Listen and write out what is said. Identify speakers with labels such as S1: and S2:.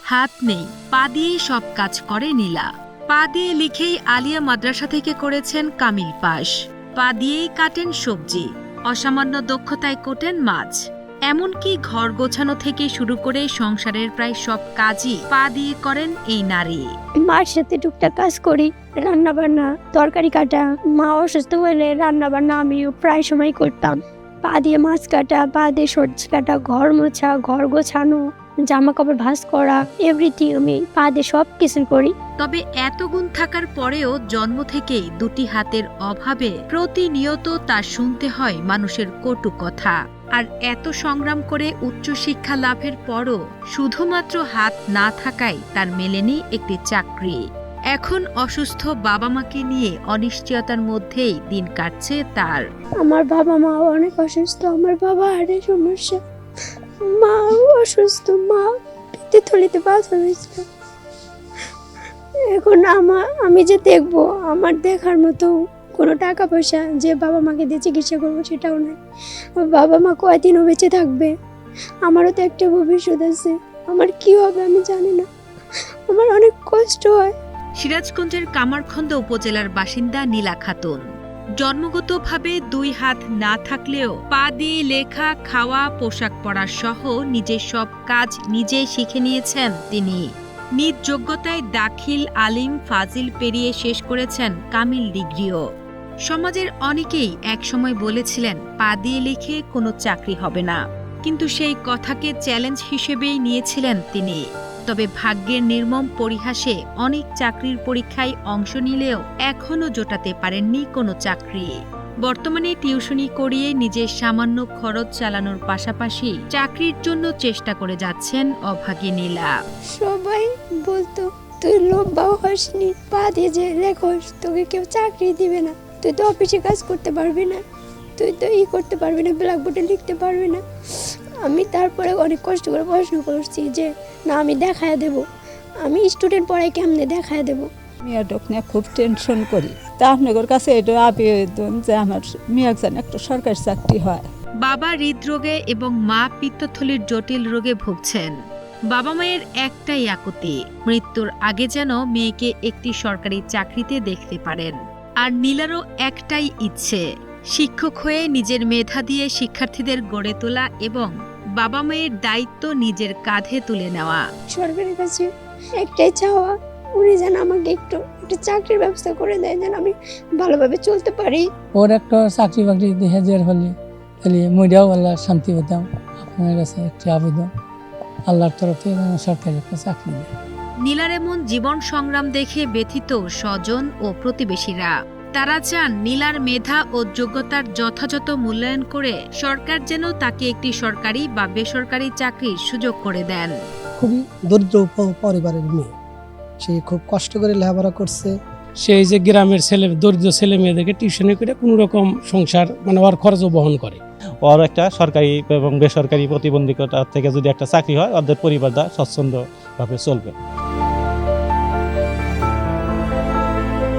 S1: হাত নেই, পা দিয়েই সব কাজ করে নীলা। পা দিয়ে লিখেই আলিয়া মাদ্রাসা থেকে করেছেন কামিল পাস। পা দিয়েই কাটেন সবজি, অসামান্য দক্ষতায় কোটেন মাছ। এমনকি ঘর গোছানো থেকে শুরু করে সংসারের প্রায় সব কাজই পা দিয়ে করেন এই নারী।
S2: মার সাথে টুকটাক কাজ করি, রান্না বান্না, তরকারি কাটা। মা অসুস্থ হলে রান্না বান্না আমিও প্রায় সময় করতাম। পা দিয়ে মাছ কাটা, পা দিয়ে সবজি কাটা, ঘর মোছা, ঘর গোছানো, জামা কাপড় ভাঁজ করা, এভরিথিং আমি পা দিয়ে সব কিছু করি।
S1: তবে এত গুণ থাকার পরেও জন্ম থেকেই দুটি হাতের অভাবে প্রতিনিয়ত তার শুনতে হয় মানুষের কটু কথা। আর এত সংগ্রাম করে উচ্চশিক্ষা লাভের পরও শুধুমাত্র হাত না থাকায় তার মেলেনি একটি চাকরি। এখন অসুস্থ বাবা মাকে নিয়ে অনিশ্চয়তার মধ্যেই দিন কাটছে তার।
S2: আমার বাবা মা অনেক অসুস্থ, আমার বাবা হার্টের সমস্যা, মা অসুস্থ, মা পিত্তথলিতে পাথর হয়েছিল। এখন আমি যে দেখবো, আমার দেখার মতো কোনো টাকা পয়সা যে বাবা মাকে দিয়ে চিকিৎসা করবো সেটাও নেই। বাবা মা কয়দিনও বেঁচে থাকবে, আমারও তো একটা ভবিষ্যৎ আছে। আমার কি হবে আমি জানি না, আমার অনেক কষ্ট হয়।
S1: সিরাজগঞ্জের কামারখন্দ উপজেলার বাসিন্দা নীলা খাতুন। জন্মগতভাবে দুই হাত না থাকলেও পা দিয়ে লেখা, খাওয়া, পোশাক পরা সহ নিজের সব কাজ নিজেই শিখে নিয়েছেন তিনি। নিজ যোগ্যতায় দাখিল, আলিম, ফাজিল পেরিয়ে শেষ করেছেন কামিল ডিগ্রিও। সমাজের অনেকেই একসময় বলেছিলেন পা দিয়ে লিখে কোনো চাকরি হবে না, কিন্তু সেই কথাকে চ্যালেঞ্জ হিসেবেই নিয়েছিলেন তিনি। তবে ভাগ্যের নির্মম পরিহাসে অনেক চাকরির পরীক্ষায় অংশ নিলেও এখনও জোটাতে পারেননি কোনো চাকরি। বর্তমানে টিউশনি করিয়ে নিজের সামান্য খরচ চালানোর পাশাপাশি চাকরির জন্য চেষ্টা করে যাচ্ছেন অভাগী নীলা।
S2: সবাই বলতো তুই লম্বা হসনি, পা দিয়ে যে লেখস তোকে কেউ চাকরি দিবে না, তুই তো অফিসে কাজ করতে পারবি না, তুই তো করতে পারবি না, ব্ল্যাকবোর্ডে লিখতে পারবি না। আমি তারপরে অনেক কষ্ট করে পড়াশোনা করছি যে না আমি দেখায় দেব, আমি স্টুডেন্ট পড়াই কেমনে দেখায় দেব।
S3: মেয়েটাকে নিয়ে খুব টেনশন করি, তা আপনাদের কাছে এটা আবেদন যে আমার মেয়ের যেন একটা সরকারি চাকরি হয়।
S1: বাবা হৃদরোগে এবং মা পিত্তথলির জটিল রোগে ভুগছেন। বাবা মায়ের একটাই আকুতি, মৃত্যুর আগে যেন মেয়েকে একটি সরকারি চাকরিতে দেখতে পারেন। আর নীলারও একটাই ইচ্ছে, শিক্ষক হয়ে নিজের মেধা দিয়ে শিক্ষার্থীদের গড়ে তোলা এবং বাবা মায়ের দায়িত্ব নিজের কাঁধে তুলে নেওয়া।
S2: সরকারের কাছে একটাই চাওয়া, উনি যেন আমাকে একটু একটা চাকরির ব্যবস্থা করে দেয়, যেন আমি ভালোভাবে চলতে পারি।
S4: ওর একটা চাকরি বাকরি দেখে দেওয়ার হলে তাহলে মরিয়াও আল্লাহ শান্তি পেতাম। আপনার কাছে একটি আবেদন, আল্লাহর তরফ থেকে সরকারি একটা চাকরি দেয়।
S1: নীলার এমন জীবন সংগ্রাম দেখে ব্যথিত স্বজন ও প্রতিবেশীরা। তারা চান নীলার মেধা ও যোগ্যতার যথাযথ মূল্যায়ন করে সরকার যেন তাকে একটি সরকারি বা বেসরকারি চাকরির সুযোগ করে দেন।
S5: খুবই দরিদ্র পরিবারের মেয়ে, সে খুব কষ্ট করে লেখাপড়া করছে।
S6: সেই যে গ্রামের দরিদ্র ছেলে মেয়েদেরকে টিউশনি করে কোনো রকম সংসার ওর খরচও বহন করে।
S7: ওর একটা সরকারি এবং বেসরকারি প্রতিবন্ধকতা থেকে যদি একটা চাকরি হয়, ওদের পরিবারটা স্বচ্ছন্দভাবে চলবে।